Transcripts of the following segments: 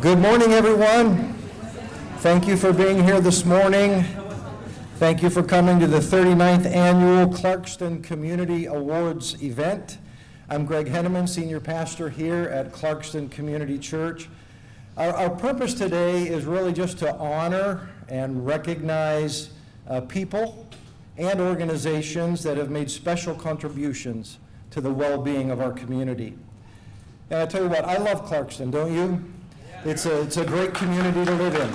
Good morning, everyone. Thank you for being here this morning. Thank you for coming to the 39th Annual Clarkston Community Awards event. I'm Greg Henneman, Senior Pastor here at Clarkston Community Church. Our purpose today is really just to honor and recognize people and organizations that have made special contributions to the well-being of our community. And I tell you what, I love Clarkston, don't you? It's a great community to live in.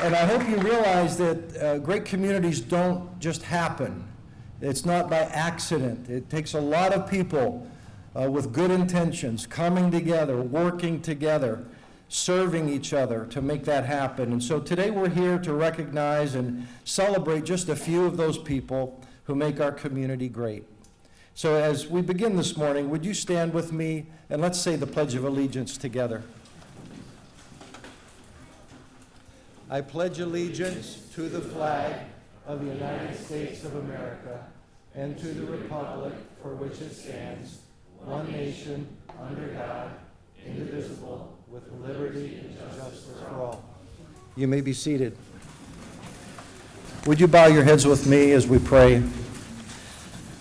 And I hope you realize that great communities don't just happen. It's not by accident. It takes a lot of people with good intentions coming together, working together, serving each other to make that happen. And so today we're here to recognize and celebrate just a few of those people who make our community great. So as we begin this morning, would you stand with me and let's say the Pledge of Allegiance together. I pledge allegiance to the flag of the United States of America and to the republic for which it stands, one nation, under God, indivisible, with liberty and justice for all. You may be seated. Would you bow your heads with me as we pray?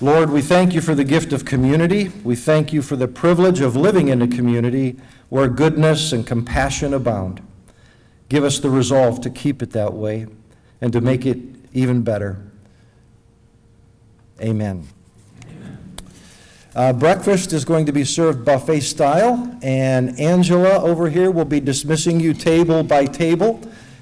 Lord, we thank you for the gift of community. We thank you for the privilege of living in a community where goodness and compassion abound. Give us the resolve to keep it that way and to make it even better. Amen. Breakfast is going to be served buffet style, and Angela over here will be dismissing you table by table.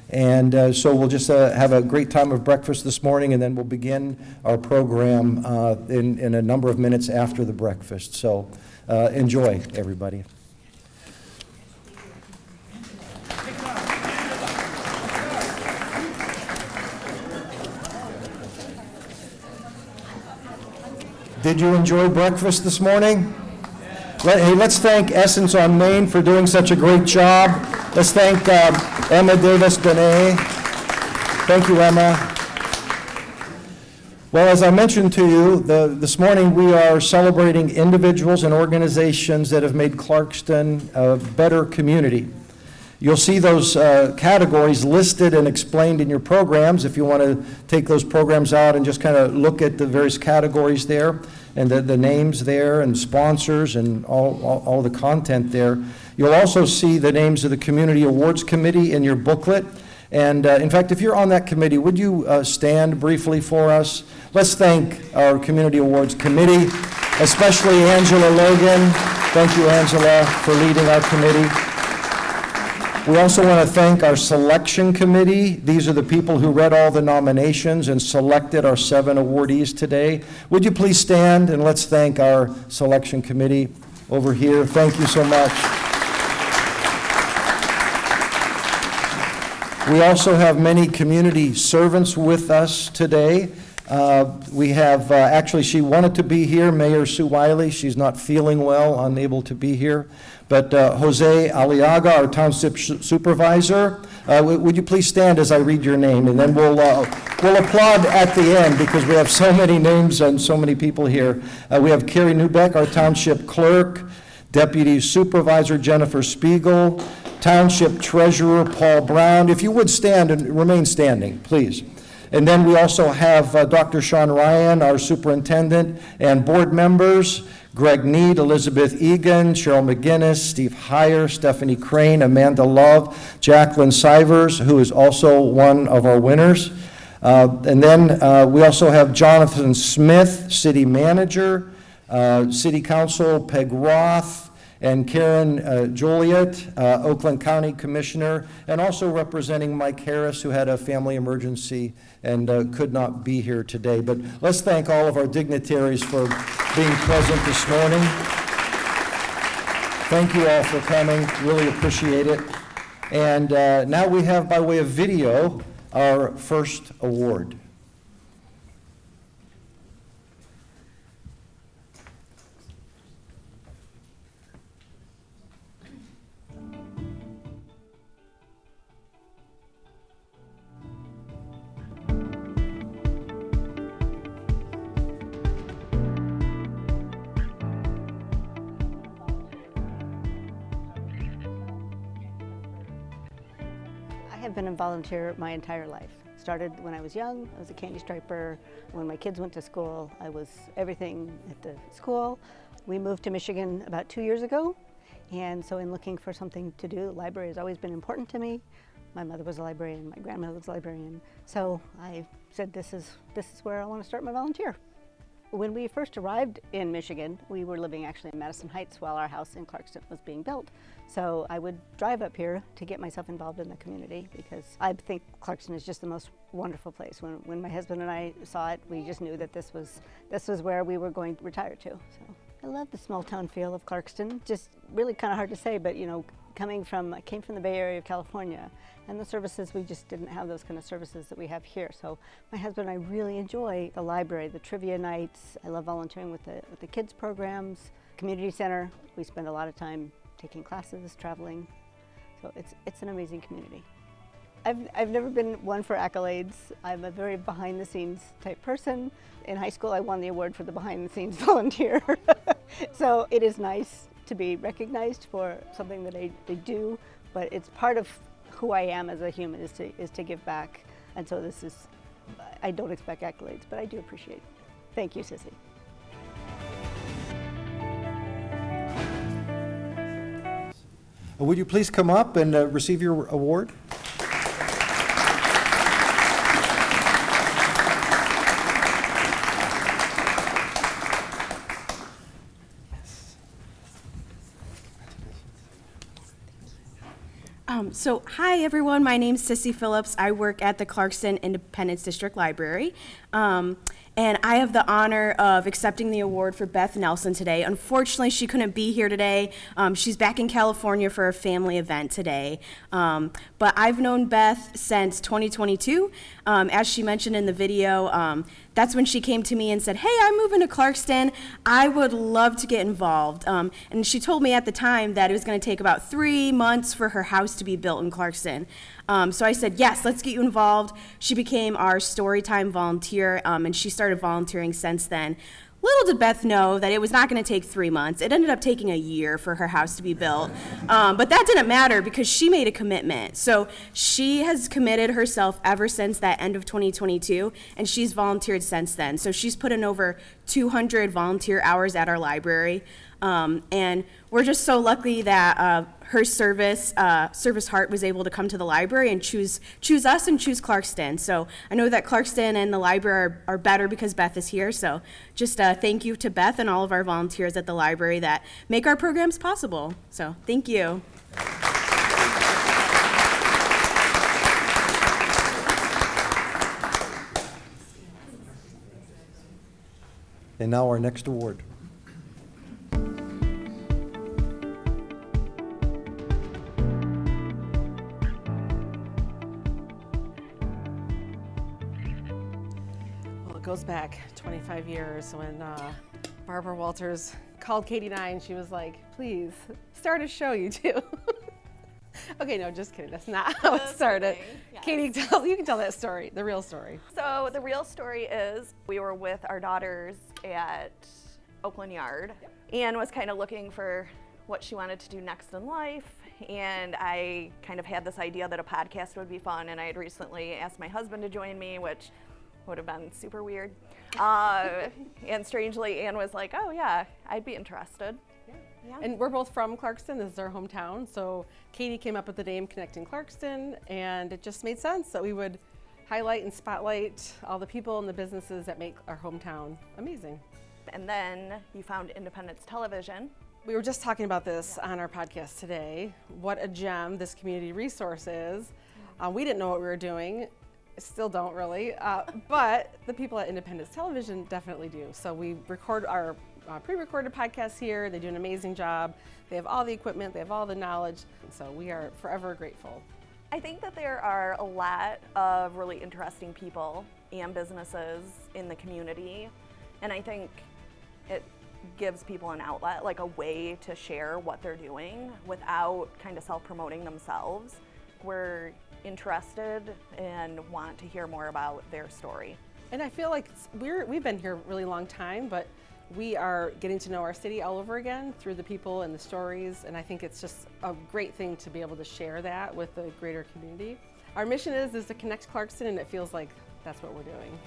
And so we'll just have a great time of breakfast this morning, and then we'll begin our program in a number of minutes after the breakfast. So enjoy, everybody. Did you enjoy breakfast this morning? Hey, let's thank Essence on Main for doing such a great job. Let's thank Emma Davis-Benet. Thank you, Emma. Well, as I mentioned to you, this morning we are celebrating individuals and organizations that have made Clarkston a better community. You'll see those categories listed and explained in your programs if you want to take those programs out and just kind of look at the various categories there and the names there and sponsors and all the content there. You'll also see the names of the Community Awards Committee in your booklet. And in fact, if you're on that committee, would you stand briefly for us? Let's thank our Community Awards Committee, especially Angela Logan. Thank you, Angela, for leading our committee. We also want to thank our selection committee. These are the people who read all the nominations and selected our 7 awardees today. Would you please stand and let's thank our selection committee over here. Thank you so much. We also have many community servants with us today. We have, actually, she wanted to be here, Mayor Sue Wiley. She's not feeling well, unable to be here. But Jose Aliaga, our township supervisor, would you please stand as I read your name? And then we'll applaud at the end because we have so many names and so many people here. We have Carrie Newbeck, our township clerk, Deputy Supervisor Jennifer Spiegel, Township Treasurer Paul Brown. If you would stand and remain standing, please. And then we also have Dr. Sean Ryan, our superintendent, and board members, Greg Need, Elizabeth Egan, Cheryl McGinnis, Steve Heyer, Stephanie Crane, Amanda Love, Jacqueline Sivers, who is also one of our winners. And then we also have Jonathan Smith, city manager, city council Peg Roth, and Karen Joliet, Oakland County Commissioner, and also representing Mike Harris, who had a family emergency and could not be here today. But let's thank all of our dignitaries for being present this morning. Thank you all for coming. Really appreciate it. And now we have, by way of video, our first award. have been a volunteer my entire life. Started when I was young. I was a candy striper. When my kids went to school, I was everything at the school. We moved to Michigan about 2 years ago, and so in looking for something to do, the library has always been important to me. My mother was a librarian, my grandmother was a librarian, so I said this is where I want to start my volunteer. When we first arrived in Michigan, we were living actually in Madison Heights while our house in Clarkston was being built. So I would drive up here to get myself involved in the community because I think Clarkston is just the most wonderful place. When my husband and I saw it, we just knew that this was where we were going to retire to. So I love the small town feel of Clarkston. Just really kind of hard to say, but you know, I came from the Bay Area of California, and the services, we just didn't have those kind of services that we have here. So my husband and I really enjoy the library, the trivia nights. I love volunteering with the kids programs, community center. We spend a lot of time taking classes, traveling. So it's an amazing community. I've never been one for accolades. I'm a very behind the scenes type person. In high school, I won the award for the behind the scenes volunteer. So it is nice to be recognized for something that I do, but it's part of who I am as a human is to give back. And so I don't expect accolades, but I do appreciate it. Thank you, Sissy. Would you please come up and receive your award? So hi everyone, my name's Sissy Phillips. I work at the Clarkston Independence District Library. And I have the honor of accepting the award for Beth Nelson today. Unfortunately, she couldn't be here today. She's back in California for a family event today. But I've known Beth since 2022. As she mentioned in the video, that's when she came to me and said, hey, I'm moving to Clarkston. I would love to get involved. And she told me at the time that it was going to take about 3 months for her house to be built in Clarkston. So I said, yes, let's get you involved. She became our Storytime volunteer, and she started volunteering since then. Little did Beth know that it was not going to take 3 months. It ended up taking a year for her house to be built. But that didn't matter because she made a commitment. So she has committed herself ever since that end of 2022, and she's volunteered since then. So she's put in over 200 volunteer hours at our library. And we're just so lucky that her service heart was able to come to the library and choose us and choose Clarkston. So I know that Clarkston and the library are better because Beth is here. So just thank you to Beth and all of our volunteers at the library that make our programs possible. So thank you. And now our next award. Goes back 25 years when Barbara Walters called Katie and I, and she was like, please start a show, you two. Okay, no, just kidding. That's not how it started. Yes. Katie, you can tell that story, the real story. So the real story is we were with our daughters at Oakland Yard and was kind of looking for what she wanted to do next in life. And I kind of had this idea that a podcast would be fun, and I had recently asked my husband to join me, which would have been super weird. And strangely, Ann was like, oh yeah, I'd be interested. Yeah. And we're both from Clarkston. This is our hometown. So Katie came up with the name Connecting Clarkston, and it just made sense that we would highlight and spotlight all the people and the businesses that make our hometown amazing. And then you found Independence Television. We were just talking about this on our podcast today. What a gem this community resource is. We didn't know what we were doing. Still don't really, but the people at Independence Television definitely do. So we record our pre-recorded podcasts here. They do an amazing job. They have all the equipment, they have all the knowledge, so we are forever grateful. I think that there are a lot of really interesting people and businesses in the community, and I think it gives people an outlet, like a way to share what they're doing without kind of self-promoting themselves. We're interested and want to hear more about their story. And I feel like we've been here a really long time, but we are getting to know our city all over again through the people and the stories, and I think it's just a great thing to be able to share that with the greater community. Our mission is to connect Clarkston, and it feels like that's what we're doing.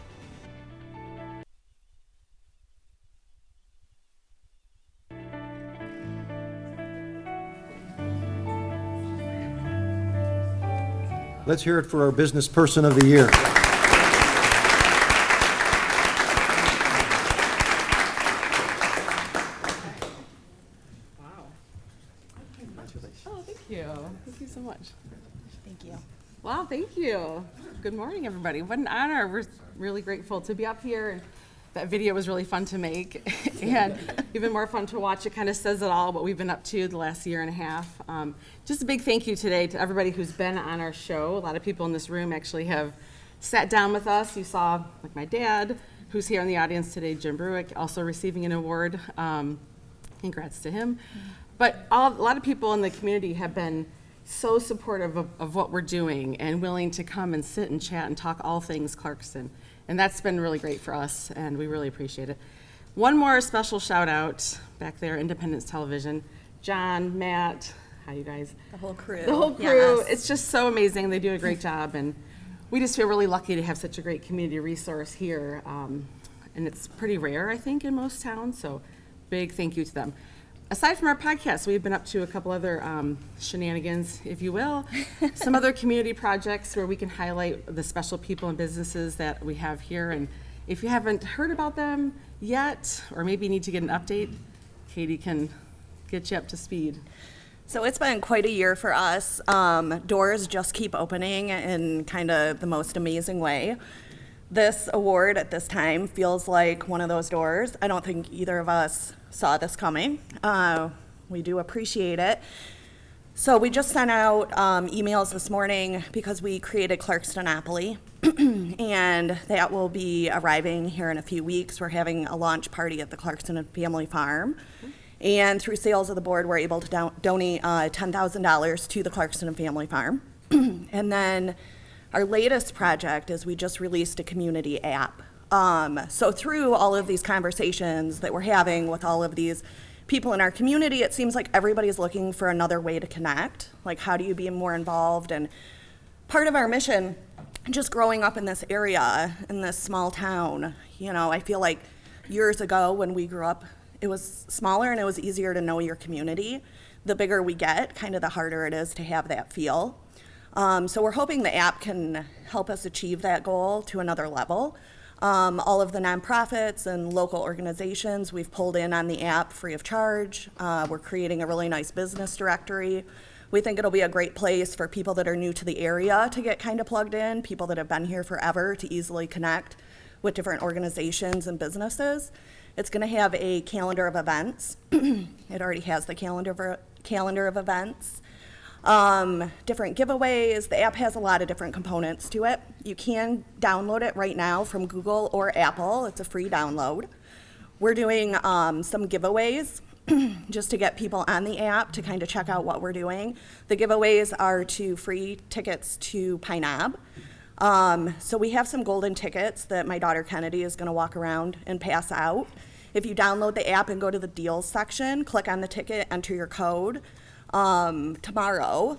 Let's hear it for our Business Person of the Year. Oh, thank you. Thank you so much. Thank you. Wow, thank you. Good morning, everybody. What an honor. We're really grateful to be up here. And that video was really fun to make and even more fun to watch. It kind of says it all, what we've been up to the last year and a half. Just a big thank you today to everybody who's been on our show. A lot of people in this room actually have sat down with us. You saw like my dad, who's here in the audience today, Jim Bruick, also receiving an award. Congrats to him. But a lot of people in the community have been so supportive of what we're doing and willing to come and sit and chat and talk all things Clarkston. And that's been really great for us, and we really appreciate it. One more special shout out back there, Independence Television. John, Matt, hi you guys. The whole crew. The whole crew. Yes. It's just so amazing. They do a great job, and we just feel really lucky to have such a great community resource here. And it's pretty rare, I think, in most towns, so big thank you to them. Aside from our podcast, we've been up to a couple other shenanigans, if you will, some other community projects where we can highlight the special people and businesses that we have here. And if you haven't heard about them yet, or maybe need to get an update, Katie can get you up to speed. So it's been quite a year for us. Doors just keep opening in kind of the most amazing way. This award at this time feels like one of those doors. I don't think either of us saw this coming. We do appreciate it. So we just sent out emails this morning because we created Clarkstonopoly, and that will be arriving here in a few weeks. We're having a launch party at the Clarkston Family Farm. And through sales of the board, we're able to donate $10,000 to the Clarkston Family Farm. And then our latest project is we just released a community app. So through all of these conversations that we're having with all of these people in our community, it seems like everybody's looking for another way to connect. Like, how do you be more involved? And part of our mission, just growing up in this area, in this small town, you know, I feel like years ago when we grew up, it was smaller and it was easier to know your community. The bigger we get, kind of the harder it is to have that feel. So we're hoping the app can help us achieve that goal to another level. All of the nonprofits and local organizations we've pulled in on the app free of charge. We're creating a really nice business directory. We think it'll be a great place for people that are new to the area to get kind of plugged in, people that have been here forever to easily connect with different organizations and businesses. It's going to have a calendar of events. It already has the calendar of events. Different giveaways. The app has a lot of different components to it. You can download it right now from Google or Apple. It's a free download. We're doing some giveaways just to get people on the app to kind of check out what we're doing. The giveaways are to free tickets to Pine Knob. So we have some golden tickets that my daughter Kennedy is going to walk around and pass out. If you download the app and go to the deals section, click on the ticket, enter your code. Tomorrow,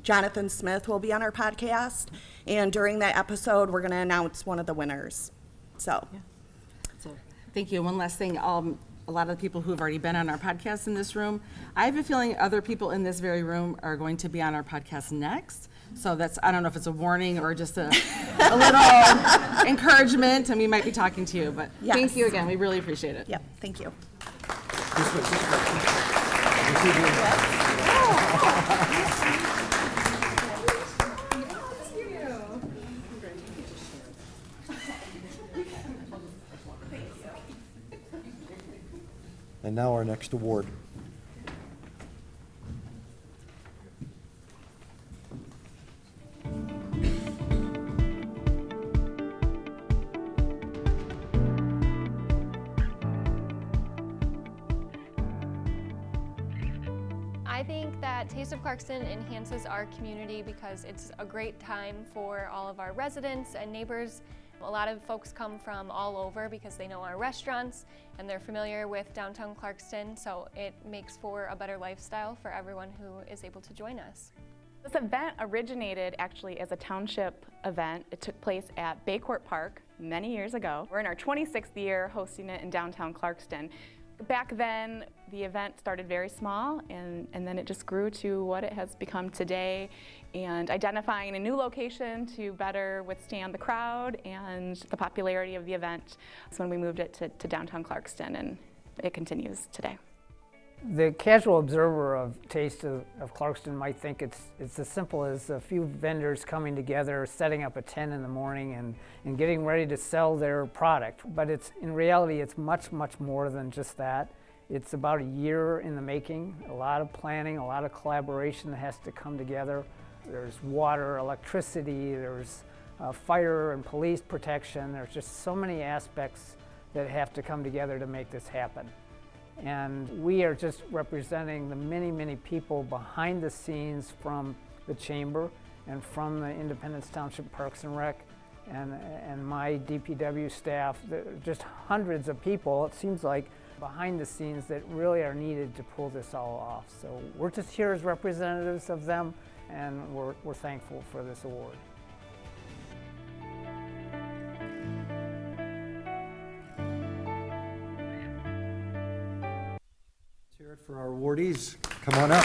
Jonathan Smith will be on our podcast, and during that episode, we're going to announce one of the winners. So Thank you. One last thing. A lot of the people who have already been on our podcast in this room, I have a feeling other people in this very room are going to be on our podcast next. So that's, I don't know if it's a warning or just a little encouragement, and we might be talking to you. But Yes. Thank you again. We really appreciate it. Yep, thank you. And now our next award. I think that Taste of Clarkston enhances our community because it's a great time for all of our residents and neighbors. A lot of folks come from all over because they know our restaurants and they're familiar with downtown Clarkston, so it makes for a better lifestyle for everyone who is able to join us. This event originated actually as a township event. It took place at Baycourt Park many years ago. We're in our 26th year hosting it in downtown Clarkston. Back then, the event started very small, and then it just grew to what it has become today, and identifying a new location to better withstand the crowd and the popularity of the event. That's when we moved it to downtown Clarkston, and it continues today. The casual observer of Taste of Clarkston might think it's as simple as a few vendors coming together, setting up at 10 in the morning and getting ready to sell their product. But in reality, it's much, much more than just that. It's about a year in the making, a lot of planning, a lot of collaboration that has to come together. There's water, electricity, there's fire and police protection. There's just so many aspects that have to come together to make this happen. And we are just representing the many, many people behind the scenes from the Chamber and from the Independence Township Parks and Rec and my DPW staff. There are just hundreds of people, it seems like, behind the scenes that really are needed to pull this all off. So we're just here as representatives of them, and we're thankful for this award. For our awardees, come on up.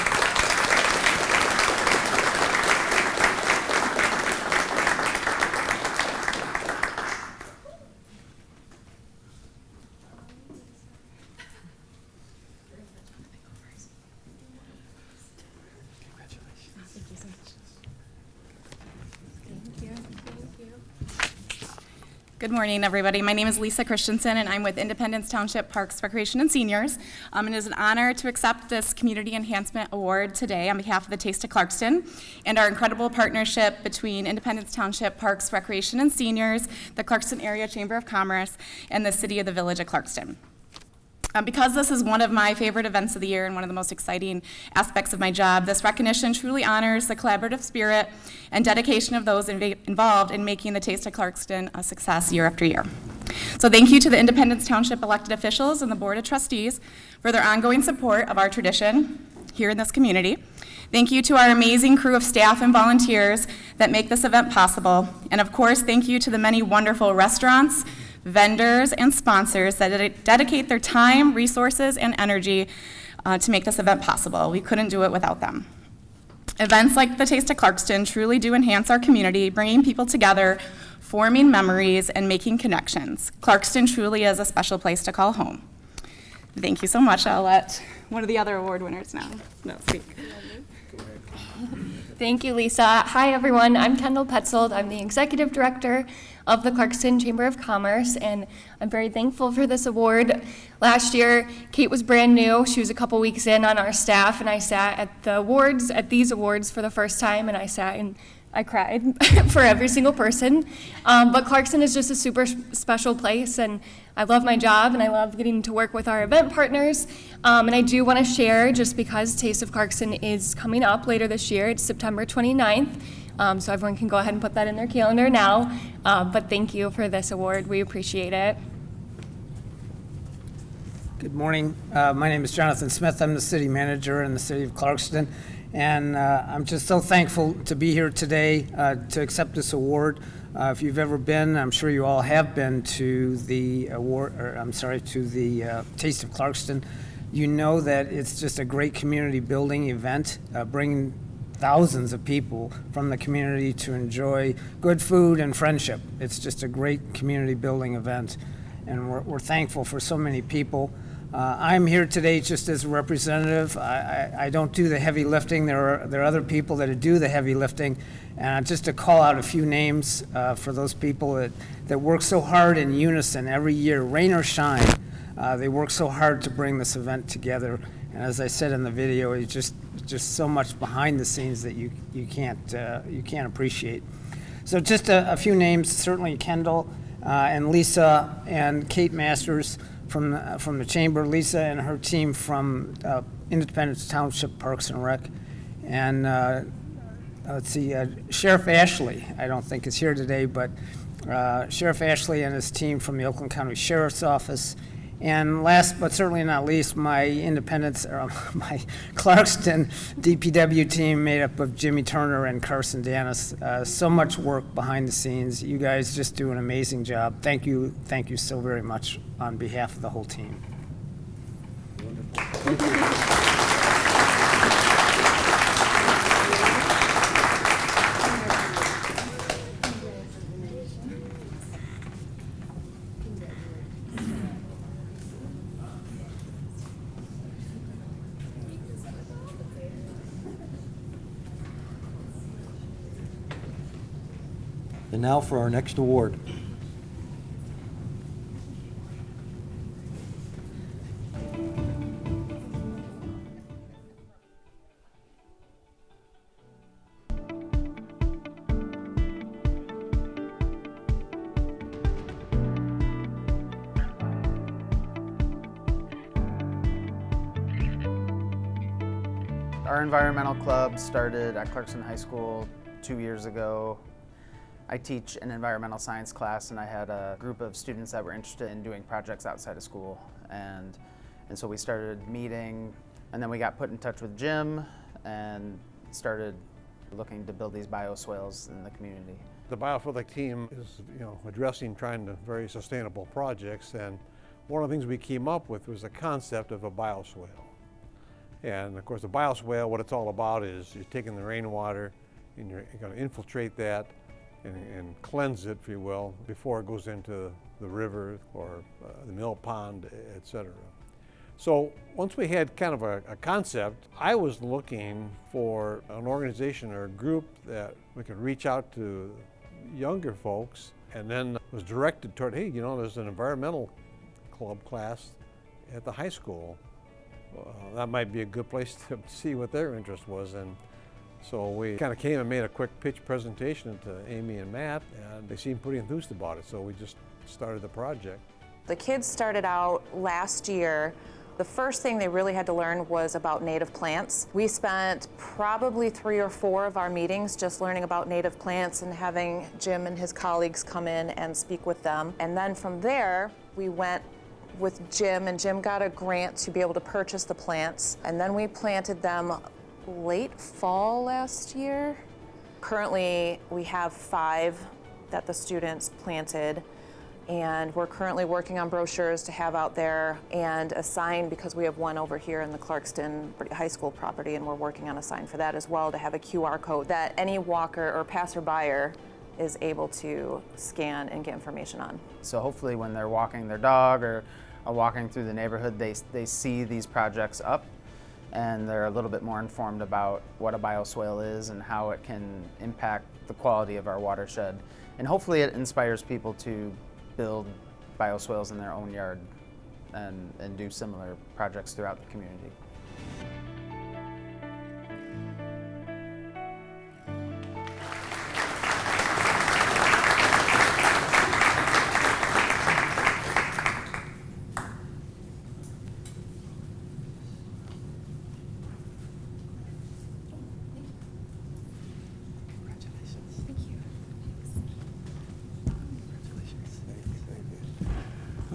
Good morning, everybody. My name is Lisa Christensen, and I'm with Independence Township Parks, Recreation, and Seniors. It is an honor to accept this Community Enhancement Award today on behalf of the Taste of Clarkston and our incredible partnership between Independence Township Parks, Recreation, and Seniors, the Clarkston Area Chamber of Commerce, and the City of the Village of Clarkston. Because this is one of my favorite events of the year and one of the most exciting aspects of my job, this recognition truly honors the collaborative spirit and dedication of those involved in making the Taste of Clarkston a success year after year. So thank you to the Independence Township elected officials and the Board of Trustees for their ongoing support of our tradition here in this community. Thank you to our amazing crew of staff and volunteers that make this event possible. And of course, thank you to the many wonderful restaurants, vendors, and sponsors that dedicate their time, resources, and energy to make this event possible. We couldn't do it without them. Events like the Taste of Clarkston truly do enhance our community, bringing people together, forming memories, and making connections. Clarkston truly is a special place to call home. Thank you so much. I'll let one of the other award winners now speak. Thank you, Lisa. Hi, everyone. I'm Kendall Petzold. I'm the Executive Director of the Clarkston Chamber of Commerce, and I'm very thankful for this award. Last year, Kate was brand new. She was a couple weeks in on our staff, and I sat at these awards for the first time, and I sat and I cried for every single person. But Clarkston is just a super special place, and I love my job, and I love getting to work with our event partners. And I do want to share, just because Taste of Clarkston is coming up later this year, it's September 29th, so everyone can go ahead and put that in their calendar now. But thank you for this award. We appreciate it. Good morning. My name is Jonathan Smith. I'm the city manager in the city of Clarkston. And I'm just so thankful to be here today to accept this award. If you've ever been, I'm sure you all have been to the Taste of Clarkston, you know that it's just a great community building event, bringing thousands of people from the community to enjoy good food and friendship. It's just a great community building event, and we're thankful for so many people. I'm here today just as a representative. I don't do the heavy lifting. There are other people that do the heavy lifting. And just to call out a few names for those people that work so hard in unison every year, rain or shine. They work so hard to bring this event together. And as I said in the video, it's just so much behind the scenes that you can't appreciate. So just a few names, certainly Kendall and Lisa and Kate Masters from the Chamber, Lisa and her team from Independence Township Parks and Rec, and let's see, Sheriff Ashley, I don't think is here today, but Sheriff Ashley and his team from the Oakland County Sheriff's Office, And last but certainly not least, my Independence, or my Clarkston DPW team made up of Jimmy Turner and Carson Danis. So much work behind the scenes. You guys just do an amazing job. Thank you so very much on behalf of the whole team. And now for our next award. Our environmental club started at Clarkston High School 2 years ago. I teach an environmental science class, and I had a group of students that were interested in doing projects outside of school. And so we started meeting, and then we got put in touch with Jim and started looking to build these bioswales in the community. The biophilic team is, addressing trying to very sustainable projects, and one of the things we came up with was the concept of a bioswale. And of course, the bioswale, what it's all about is you're taking the rainwater and you're going to infiltrate that and cleanse it, if you will, before it goes into the river or the mill pond, etc. So once we had kind of a concept, I was looking for an organization or a group that we could reach out to younger folks, and then was directed toward, hey, there's an environmental club class at the high school. That might be a good place to see what their interest was. And so we kind of came and made a quick pitch presentation to Amy and Matt, and they seemed pretty enthused about it, so we just started the project. The kids started out last year. The first thing they really had to learn was about native plants. We spent probably 3 or 4 of our meetings just learning about native plants and having Jim and his colleagues come in and speak with them. And then from there, we went with Jim, and Jim got a grant to be able to purchase the plants. And then we planted them late fall last year. Currently, we have 5 that the students planted, and we're currently working on brochures to have out there and a sign, because we have one over here in the Clarkston High School property, and we're working on a sign for that as well, to have a QR code that any walker or passerby is able to scan and get information on. So hopefully when they're walking their dog or walking through the neighborhood, they see these projects up, and they're a little bit more informed about what a bioswale is and how it can impact the quality of our watershed. And hopefully it inspires people to build bioswales in their own yard and do similar projects throughout the community.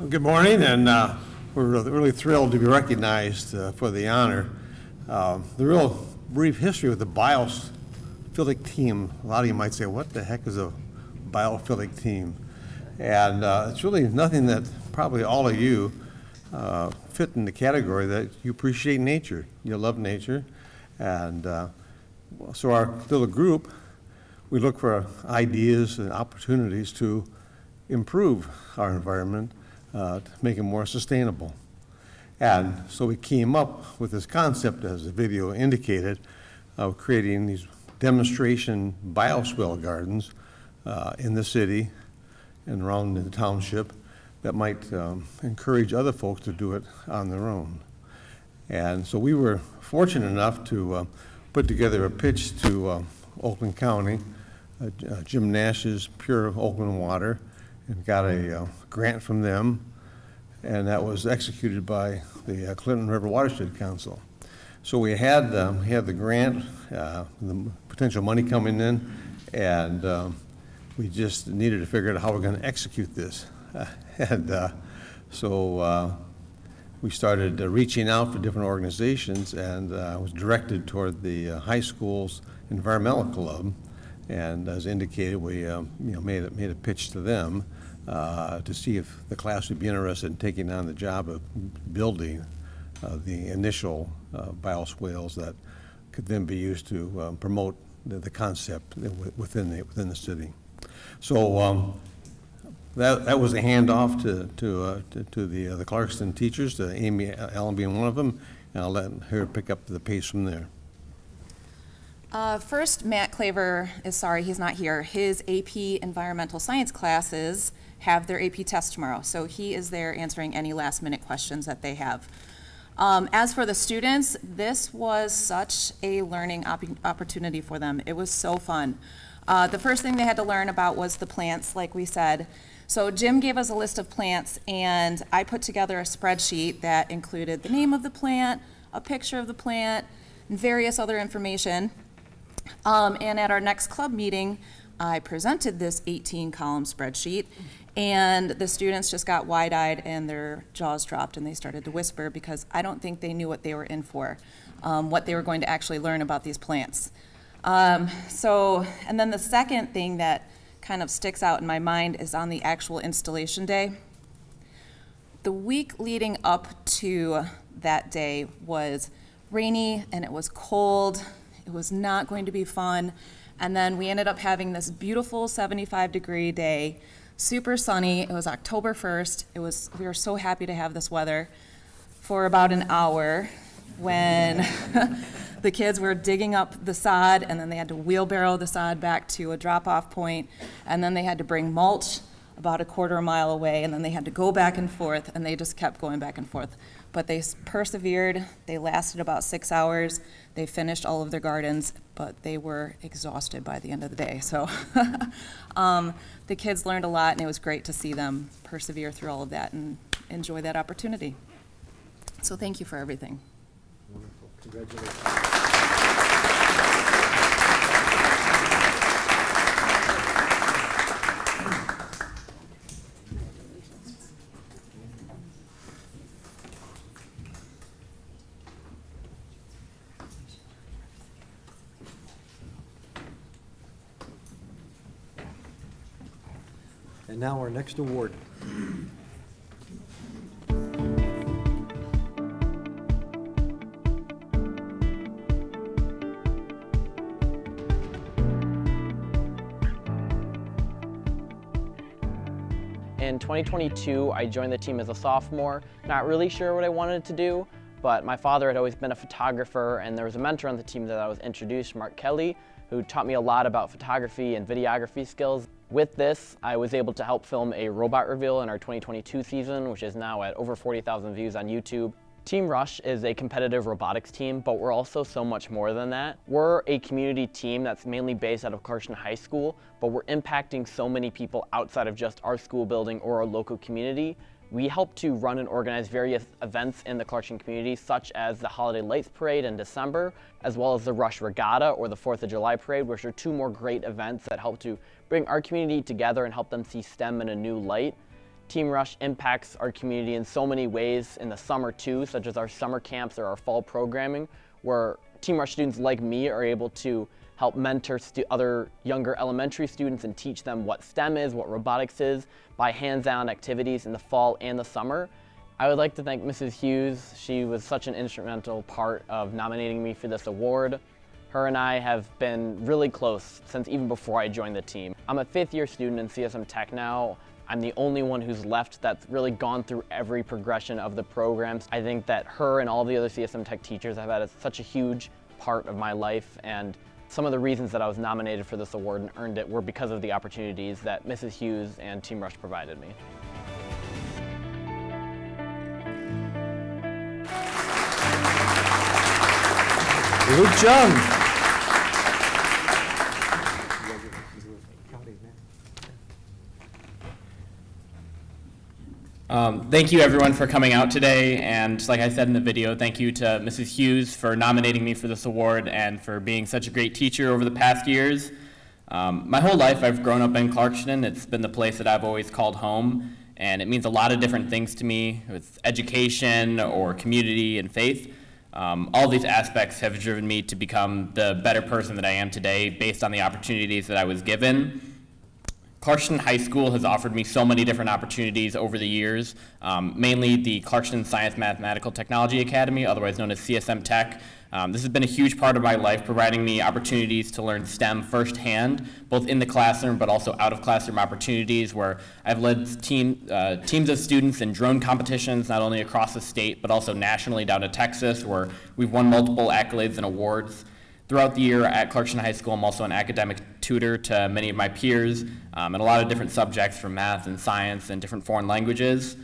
Good morning, and we're really thrilled to be recognized for the honor. The real brief history of the biophilic team, a lot of you might say, what the heck is a biophilic team? And it's really nothing that probably all of you fit in the category that you appreciate nature, you love nature. And so our little group, we look for ideas and opportunities to improve our environment, to make it more sustainable. And so we came up with this concept, as the video indicated, of creating these demonstration bioswale gardens in the city and around the township that might encourage other folks to do it on their own. And so we were fortunate enough to put together a pitch to Oakland County, Jim Nash's Pure Oakland Water, and got a grant from them, and that was executed by the Clinton River Watershed Council. So we had the grant, the potential money coming in, and we just needed to figure out how we're going to execute this. And so we started reaching out for different organizations, and was directed toward the high school's environmental club. And as indicated, we made a pitch to them to see if the class would be interested in taking on the job of building the initial bioswales that could then be used to promote the concept within the city. So that was a handoff to the Clarkston teachers, to Amy Allen being one of them, and I'll let her pick up the pace from there. First, Matt Claver is sorry he's not here. His AP Environmental Science classes have their AP test tomorrow, so he is there answering any last-minute questions that they have. As for the students, this was such a learning opportunity for them. It was so fun. The first thing they had to learn about was the plants, like we said. So Jim gave us a list of plants, and I put together a spreadsheet that included the name of the plant, a picture of the plant, and various other information. And at our next club meeting, I presented this 18-column spreadsheet, and the students just got wide-eyed and their jaws dropped and they started to whisper, because I don't think they knew what they were in for, what they were going to actually learn about these plants. And then the second thing that kind of sticks out in my mind is on the actual installation day. The week leading up to that day was rainy and it was cold. It was not going to be fun. And then we ended up having this beautiful 75-degree day, super sunny. It was October 1st. We were so happy to have this weather for about an hour when the kids were digging up the sod, and then they had to wheelbarrow the sod back to a drop-off point, and then they had to bring mulch about a quarter mile away, and then they had to go back and forth, and they just kept going back and forth. But they persevered. They lasted about 6 hours. They finished all of their gardens, but they were exhausted by the end of the day. So the kids learned a lot, and it was great to see them persevere through all of that and enjoy that opportunity. So thank you for everything. Wonderful. Congratulations. And now our next award. In 2022, I joined the team as a sophomore, not really sure what I wanted to do, but my father had always been a photographer, and there was a mentor on the team that I was introduced, Mark Kelly, who taught me a lot about photography and videography skills. With this, I was able to help film a robot reveal in our 2022 season, which is now at over 40,000 views on YouTube. Team Rush is a competitive robotics team, but we're also so much more than that. We're a community team that's mainly based out of Clarkston High School, but we're impacting so many people outside of just our school building or our local community. We help to run and organize various events in the Clarkston community, such as the Holiday Lights Parade in December, as well as the Rush Regatta or the 4th of July Parade, which are two more great events that help to bring our community together and help them see STEM in a new light. Team Rush impacts our community in so many ways in the summer too, such as our summer camps or our fall programming, where Team Rush students like me are able to help mentor other younger elementary students and teach them what STEM is, what robotics is, by hands-on activities in the fall and the summer. I would like to thank Mrs. Hughes. She was such an instrumental part of nominating me for this award. Her and I have been really close since even before I joined the team. I'm a 5th-year student in CSM Tech now. I'm the only one who's left that's really gone through every progression of the programs. I think that her and all the other CSM Tech teachers have had such a huge part of my life, and some of the reasons that I was nominated for this award and earned it were because of the opportunities that Mrs. Hughes and Team Rush provided me. Luke Jung. Thank you everyone for coming out today, and like I said in the video, thank you to Mrs. Hughes for nominating me for this award and for being such a great teacher over the past years. My whole life I've grown up in Clarkston. It's been the place that I've always called home, and it means a lot of different things to me with education or community and faith. All these aspects have driven me to become the better person that I am today based on the opportunities that I was given. Clarkston High School has offered me so many different opportunities over the years, mainly the Clarkston Science Mathematical Technology Academy, otherwise known as CSM Tech. This has been a huge part of my life, providing me opportunities to learn STEM firsthand, both in the classroom but also out of classroom opportunities where I've led teams of students in drone competitions, not only across the state but also nationally down to Texas, where we've won multiple accolades and awards. Throughout the year at Clarkston High School, I'm also an academic tutor to many of my peers in a lot of different subjects from math and science and different foreign languages.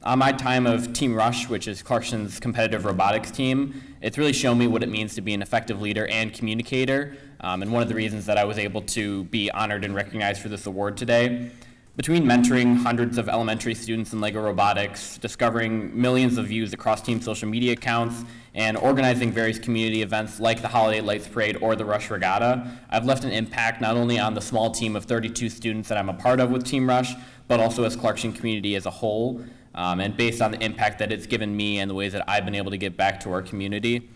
On my time of Team Rush, which is Clarkston's competitive robotics team, it's really shown me what it means to be an effective leader and communicator, and one of the reasons that I was able to be honored and recognized for this award today. Between mentoring hundreds of elementary students in LEGO Robotics, discovering millions of views across team social media accounts, and organizing various community events like the Holiday Lights Parade or the Rush Regatta, I've left an impact not only on the small team of 32 students that I'm a part of with Team Rush, but also as Clarkston community as a whole, and based on the impact that it's given me and the ways that I've been able to give back to our community.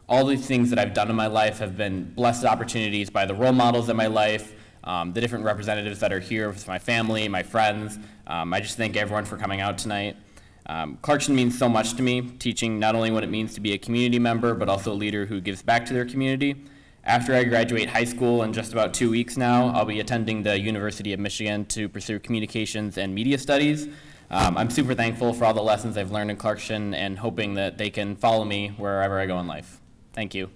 All these things that I've done in my life have been blessed opportunities by the role models in my life, the different representatives that are here with my family, my friends. I just thank everyone for coming out tonight. Clarkston means so much to me, teaching not only what it means to be a community member, but also a leader who gives back to their community. After I graduate high school in just about 2 weeks now, I'll be attending the University of Michigan to pursue communications and media studies. I'm super thankful for all the lessons I've learned in Clarkston and hoping that they can follow me wherever I go in life. Thank you.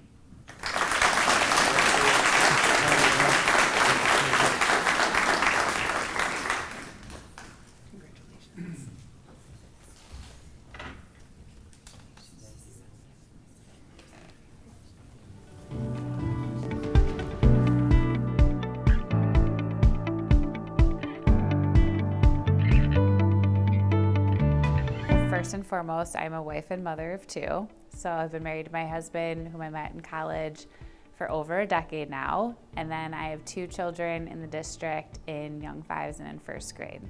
First and foremost, I'm a wife and mother of two. So I've been married to my husband, whom I met in college, for over a decade now. And then I have two children in the district in young fives and in first grade.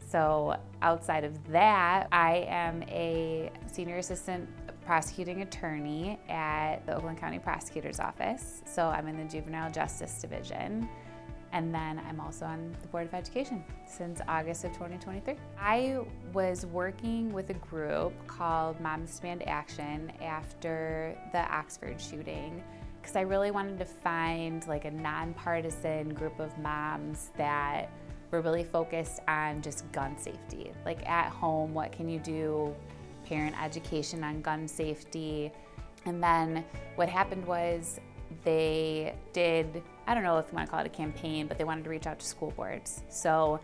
So outside of that, I am a senior assistant prosecuting attorney at the Oakland County Prosecutor's Office. So I'm in the Juvenile Justice Division. And then I'm also on the Board of Education since August of 2023. I was working with a group called Moms Demand Action after the Oxford shooting, because I really wanted to find like a nonpartisan group of moms that were really focused on just gun safety. Like at home, what can you do? Parent education on gun safety. And then what happened was they did, I don't know if you want to call it a campaign, but they wanted to reach out to school boards. So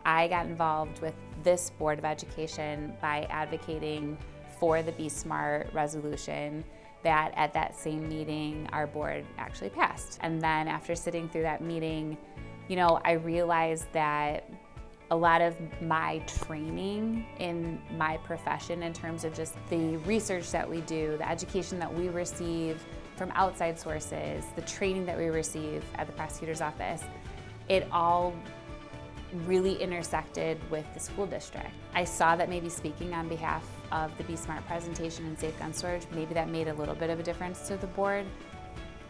I got involved with this Board of Education by advocating for the Be Smart resolution that at that same meeting our board actually passed. And then after sitting through that meeting, you know, I realized that a lot of my training in my profession in terms of just the research that we do, the education that we receive from outside sources, the training that we receive at the prosecutor's office, it all really intersected with the school district. I saw that maybe speaking on behalf of the Be Smart presentation and Safe Gun Storage, maybe that made a little bit of a difference to the board.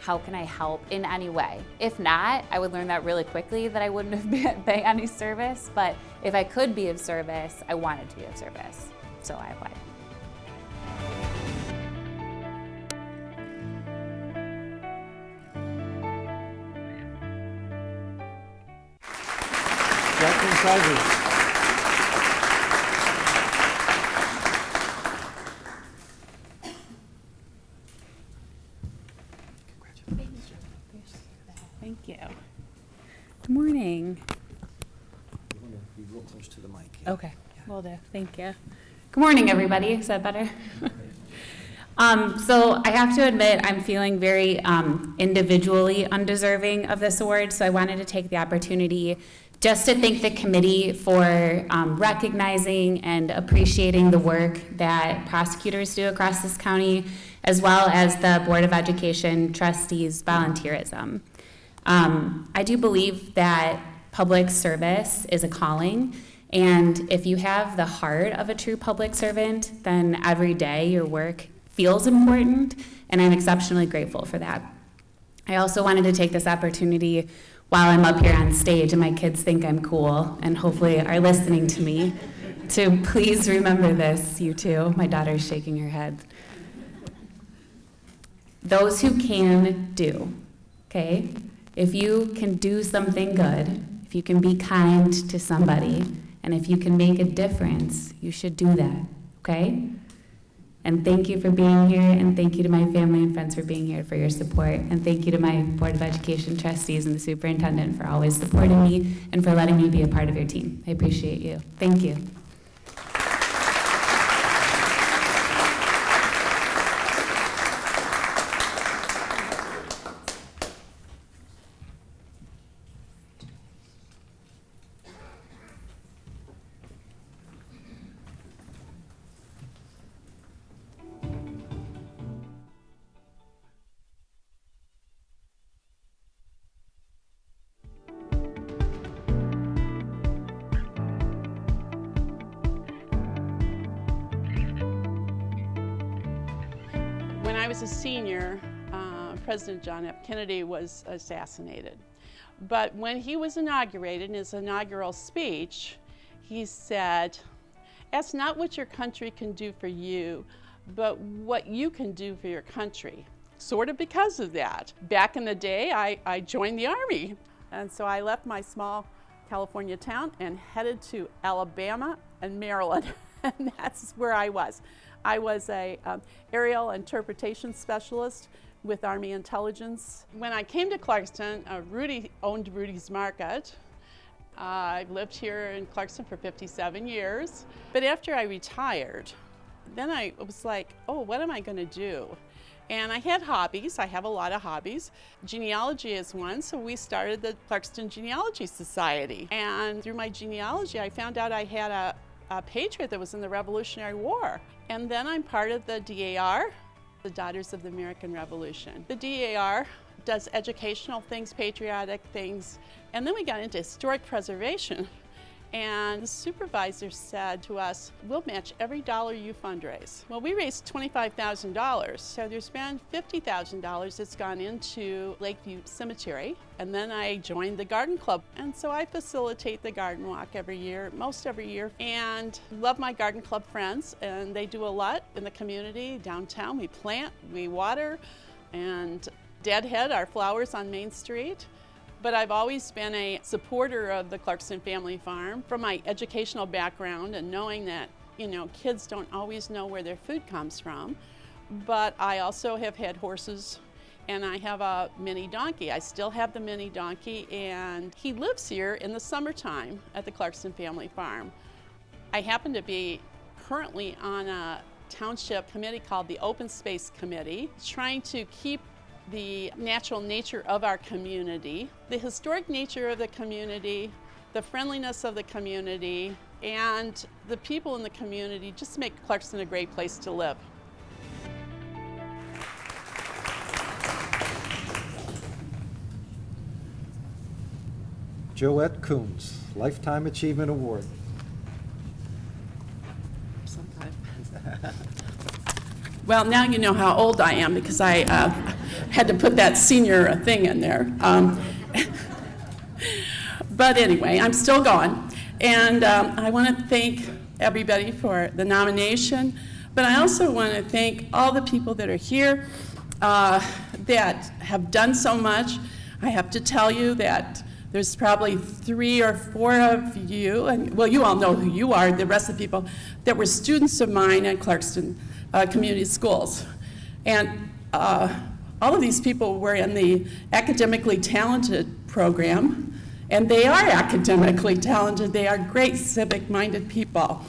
How can I help in any way? If not, I would learn that really quickly that I wouldn't have been any service, but if I could be of service, I wanted to be of service, so I applied. Jacqueline Sizers. Thank you. Good morning. You want to be real close to the mic. Okay, will do. Thank you. Good morning, everybody. Is that better? So I have to admit I'm feeling very individually undeserving of this award, so I wanted to take the opportunity just to thank the committee for recognizing and appreciating the work that prosecutors do across this county, as well as the Board of Education trustees' volunteerism. I do believe that public service is a calling, And if you have the heart of a true public servant, then every day your work feels important, and I'm exceptionally grateful for that. I also wanted to take this opportunity while I'm up here on stage and my kids think I'm cool and hopefully are listening to me to please remember this, you two. My daughter's shaking her head. Those who can do, okay? If you can do something good, if you can be kind to somebody, and if you can make a difference, you should do that, okay? And thank you for being here, and thank you to my family and friends for being here for your support, and thank you to my Board of Education trustees and the superintendent for always supporting me and for letting me be a part of your team. I appreciate you. Thank you. When I was a senior, President John F. Kennedy was assassinated. But when he was inaugurated, in his inaugural speech, he said, "Ask not what your country can do for you, but what you can do for your country." Sort of because of that. Back in the day, I joined the Army. And so I left my small California town and headed to Alabama and Maryland. And that's where I was. I was a aerial interpretation specialist with Army Intelligence. When I came to Clarkston, Rudy owned Rudy's Market. I've lived here in Clarkston for 57 years. But after I retired, then I was like, oh, what am I going to do? And I had hobbies. I have a lot of hobbies. Genealogy is one, so we started the Clarkston Genealogy Society. And through my genealogy, I found out I had a patriot that was in the Revolutionary War. And then I'm part of the DAR, the Daughters of the American Revolution. The DAR does educational things, patriotic things, and then we got into historic preservation. And the supervisor said to us, we'll match every dollar you fundraise. Well, we raised $25,000, so there's been $50,000 that's gone into Lakeview Cemetery. And then I joined the garden club. And so I facilitate the garden walk every year, most every year, and love my garden club friends. And they do a lot in the community. Downtown, we plant, we water, and deadhead our flowers on Main Street. But I've always been a supporter of the Clarkston Family Farm from my educational background and knowing that, you know, kids don't always know where their food comes from. But I also have had horses and I have a mini donkey. I still have the mini donkey and he lives here in the summertime at the Clarkston Family Farm. I happen to be currently on a township committee called the Open Space Committee, trying to keep the natural nature of our community, the historic nature of the community, the friendliness of the community, and the people in the community just make Clarkston a great place to live. Joette Coons, Lifetime Achievement Award. Well, now you know how old I am because I had to put that senior thing in there. But anyway, I'm still going. And I want to thank everybody for the nomination, but I also want to thank all the people that are here that have done so much. I have to tell you that there's probably 3 or 4 of you, and well, you all know who you are, the rest of the people, that were students of mine at Clarkston Community Schools. And all of these people were in the academically talented program, and they are academically talented. They are great civic-minded people.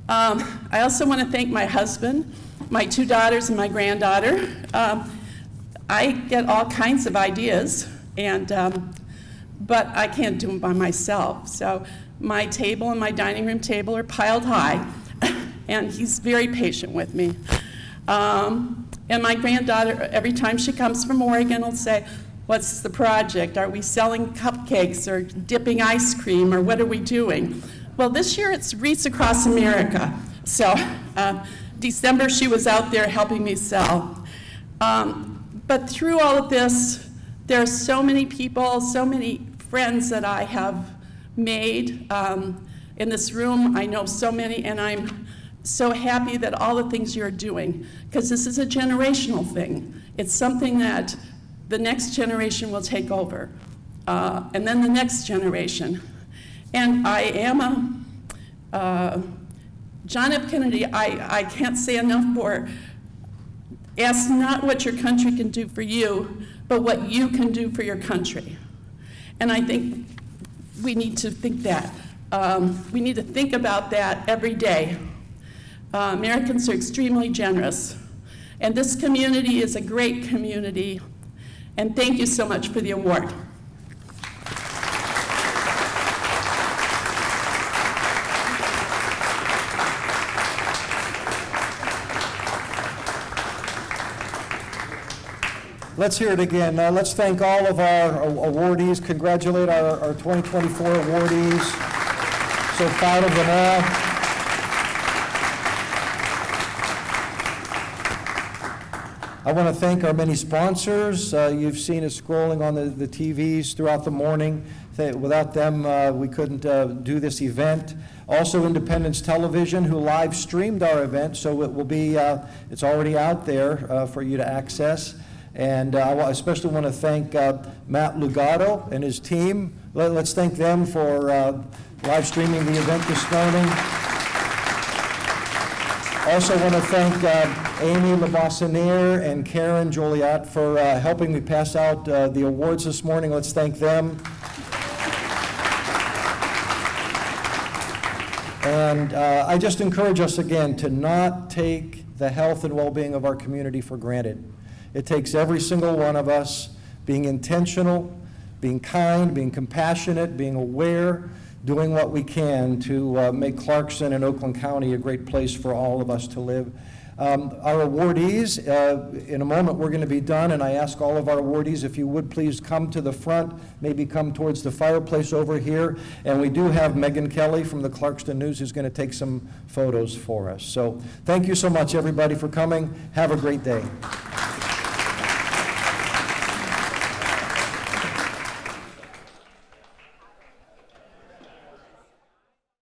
I also want to thank my husband, my 2 daughters, and my granddaughter. I get all kinds of ideas, and but I can't do them by myself. So my table and my dining room table are piled high, and he's very patient with me. And my granddaughter, every time she comes from Oregon, will say, what's the project? Are we selling cupcakes or dipping ice cream, or what are we doing? Well, this year it's Wreaths Across America. So December she was out there helping me sell. But through all of this, there are so many people, so many friends that I have made. In this room, I know so many, and I'm so happy that all the things you're doing, because this is a generational thing. It's something that the next generation will take over, and then the next generation. And I am John F. Kennedy, I can't say enough for, ask not what your country can do for you, but what you can do for your country. And I think we need to think that. We need to think about that every day. Americans are extremely generous, and this community is a great community. And thank you so much for the award. Let's hear it again. Let's thank all of our awardees, congratulate our 2024 awardees. So proud of them all. I want to thank our many sponsors. You've seen us scrolling on the TVs throughout the morning. Without them, we couldn't do this event. Also, Independence Television, who live streamed our event, so it will be, it's already out there for you to access. And I especially want to thank Matt Lugato and his team. Let's thank them for live streaming the event this morning. Also want to thank Amy Lebossinier and Karen Joliat for helping me pass out the awards this morning. Let's thank them. And I just encourage us again to not take the health and well-being of our community for granted. It takes every single one of us being intentional, being kind, being compassionate, being aware, doing what we can to make Clarkston and Oakland County a great place for all of us to live. Our awardees, in a moment we're going to be done, and I ask all of our awardees if you would please come to the front, maybe come towards the fireplace over here, and we do have Megan Kelly from the Clarkston News who's going to take some photos for us. So thank you so much everybody for coming. Have a great day.